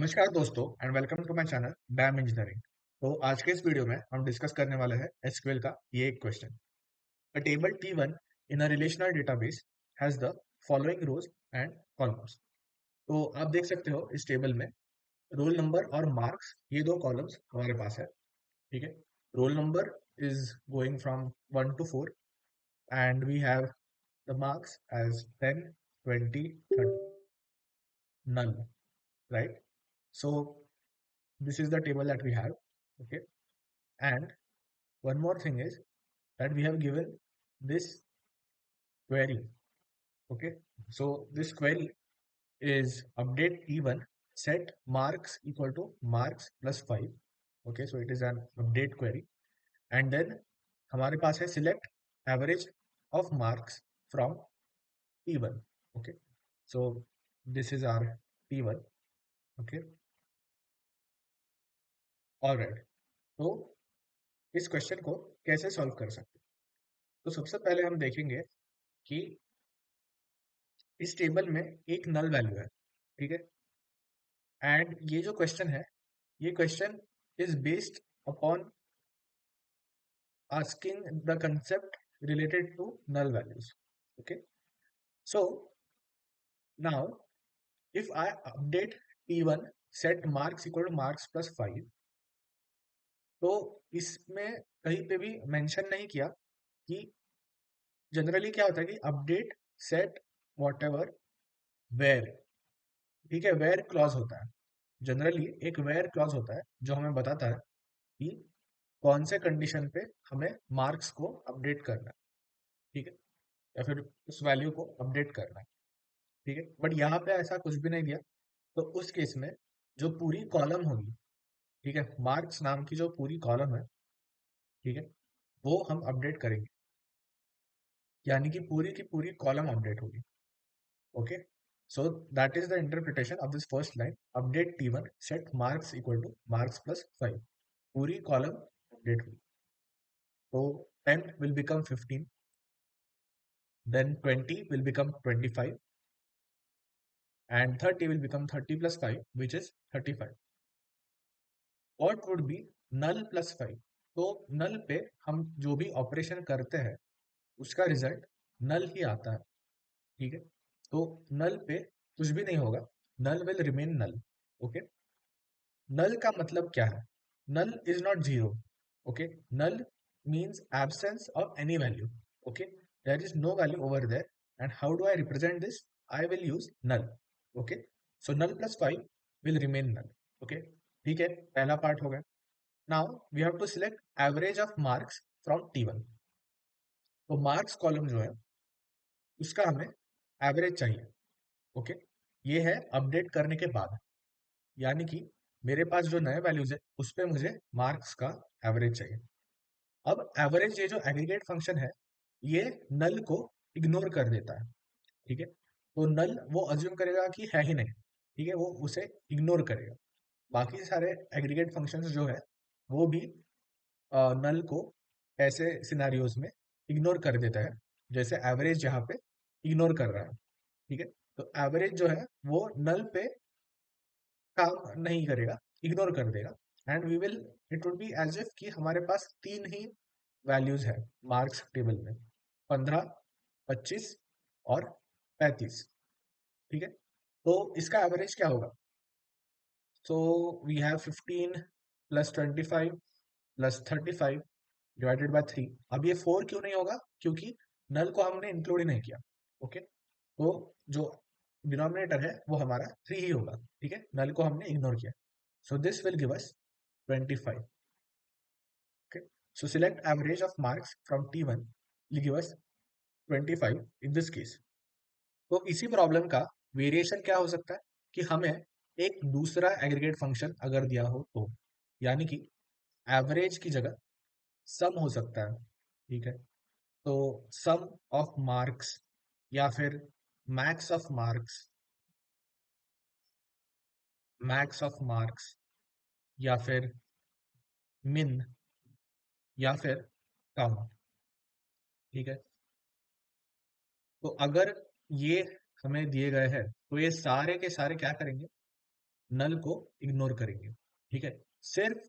नमस्कार दोस्तों and welcome to my channel dam engineering. तो आज के इस वीडियो में हम डिस्कस करने वाले हैं एसक्यूएल का ये एक question. A table T1 in a relational database has the following rows and columns. तो आप देख सकते हो इस टेबल में रोल नंबर और मार्क्स ये दो कॉलम्स हमारे पास है। ठीक है, roll number is going from 1 to 4 and we have the marks as 10, 20, 30, none, right? So this is the table that we have. Okay, and one more thing is that we have given this query. Okay, so this query is update T1 set marks equal to marks plus 5. Okay, so it is an update query, and then हमारे पास है select average of marks from T1. Okay, so this is our T1. Okay, all right. तो इस question को कैसे solve कर सकते हैं? तो सबसे पहले हम देखेंगे कि इस टेबल में एक नल वैल्यू है। ठीक है, एंड ये जो क्वेश्चन है, ये question is based upon asking the concept related to null values. Okay, so now if I update T1 set marks equal to marks plus 5, तो इसमें कहीं पे भी मेंशन नहीं किया कि जनरली क्या होता है कि update set whatever where. ठीक है, वेयर क्लॉज होता है। जनरली एक वेयर क्लॉज होता है जो हमें बताता है कि कौन से कंडीशन पे हमें मार्क्स को अपडेट करना है। ठीक है, या फिर उस वैल्यू को अपडेट करना है। ठीक है, बट यहाँ पे ऐसा कुछ भी नहीं दिया। तो उस केस में जो पूरी कॉलम होगी, ठीक है, मार्क्स नाम की जो पूरी कॉलम है, ठीक है, वो हम अपडेट करेंगे, यानी कि पूरी की पूरी कॉलम अपडेट होगी। Okay, so that is the interpretation of this first line, update T1 set marks equal to marks plus 5। पूरी कॉलम अपडेट हुई, तो 10 will become 15, then 20 will become 25, and 30 will become 30 plus 5, which is 35. What would be null plus 5? तो नल पे हम जो भी operation करते हैं उसका रिजल्ट नल ही आता है। ठीक है, तो नल पे कुछ भी नहीं होगा, null will remain null. Okay, null का मतलब क्या है? Null is not zero. Okay, null means absence of any value. Okay, there is no value over there, and how do I represent this? I will use null. Okay, so null plus 5 will remain null. Okay, ठीक है, पहला part हो गया। Now we have to select average of marks from T1। तो marks column जो है उसका हमें एवरेज चाहिए। ओके, ये है अपडेट करने के बाद, यानी कि मेरे पास जो नए वैल्यूज है उस पे मुझे मार्क्स का एवरेज चाहिए। अब एवरेज ये जो एग्रीगेट फंक्शन है, ये नल को इग्नोर कर देता है। ठीक है, तो नल वो अज्यूम करेगा कि है ही नहीं। ठीक है, वो उसे इग्नोर करेगा। बाकी सारे एग्रीगेट फंक्शंस जो है वो भी नल को ऐसे सिनेरियोज में इग्नोर कर देता है, जैसे एवरेज यहाँ पे इग्नोर कर रहा है। ठीक है, तो एवरेज जो है वो नल पे काम नहीं करेगा, इग्नोर कर देगा, and we will, it would be as if कि हमारे पास तीन ही वैल्यूज है मार्क्स टेबल में, 15, 25 और 35। ठीक है, तो इसका एवरेज क्या होगा? So we have 15 plus 25 plus 35 divided by 3। अब ये 4 क्यों नहीं होगा? क्योंकि नल को हमने इंक्लूड ही नहीं किया। ओके, तो जो डिनोमिनेटर है वो हमारा 3 ही होगा। ठीक है, नल को हमने इग्नोर किया, so this will give us 25. Okay, so select average of marks from T1 will give us 25 in this case. तो इसी प्रॉब्लम का वेरिएशन क्या हो सकता है कि हमें एक दूसरा एग्रीगेट फंक्शन अगर दिया हो तो, यानी कि एवरेज की जगह सम हो सकता है। ठीक है, तो सम ऑफ मार्क्स या फिर max of marks, max of marks या फिर मिन या फिर काउंट। ठीक है, तो अगर ये हमें दिए गए हैं तो ये सारे के सारे क्या करेंगे? नल को इग्नोर करेंगे। ठीक है, सिर्फ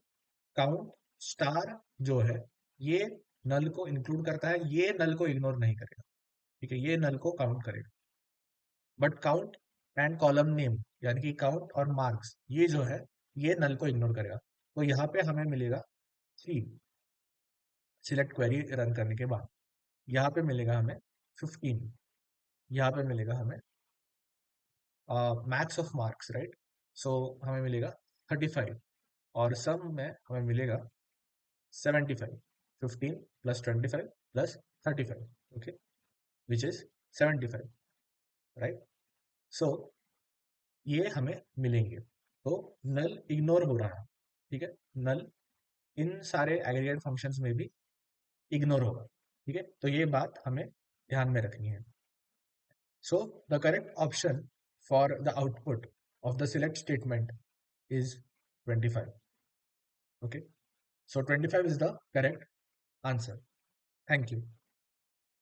काउंट स्टार जो है ये नल को इंक्लूड करता है, ये नल को इग्नोर नहीं करेगा। ठीक है, ये नल को काउंट करेगा, but count and column name यानी कि काउंट और मार्क्स ये जो है ये नल को इग्नोर करेगा। तो यहाँ पे हमें मिलेगा 3 सिलेक्ट क्वेरी रन करने के बाद। यहाँ पे मिलेगा हमें 15, यहाँ पे मिलेगा हमें मैक्स ऑफ मार्क्स, राइट। सो हमें मिलेगा 35 और सम में हमें मिलेगा 75। 15 plus 25 plus 35, okay, which is 75, right. So ये हमें मिलेंगे। तो नल इग्नोर हो रहा है। ठीक है, नल इन सारे एग्रीगेट फंक्शंस में भी इग्नोर होगा। ठीक है, तो ये बात हमें ध्यान में रखनी है। So the correct option for the output of the select statement is 25. Okay, so 25 is the correct answer. Thank you.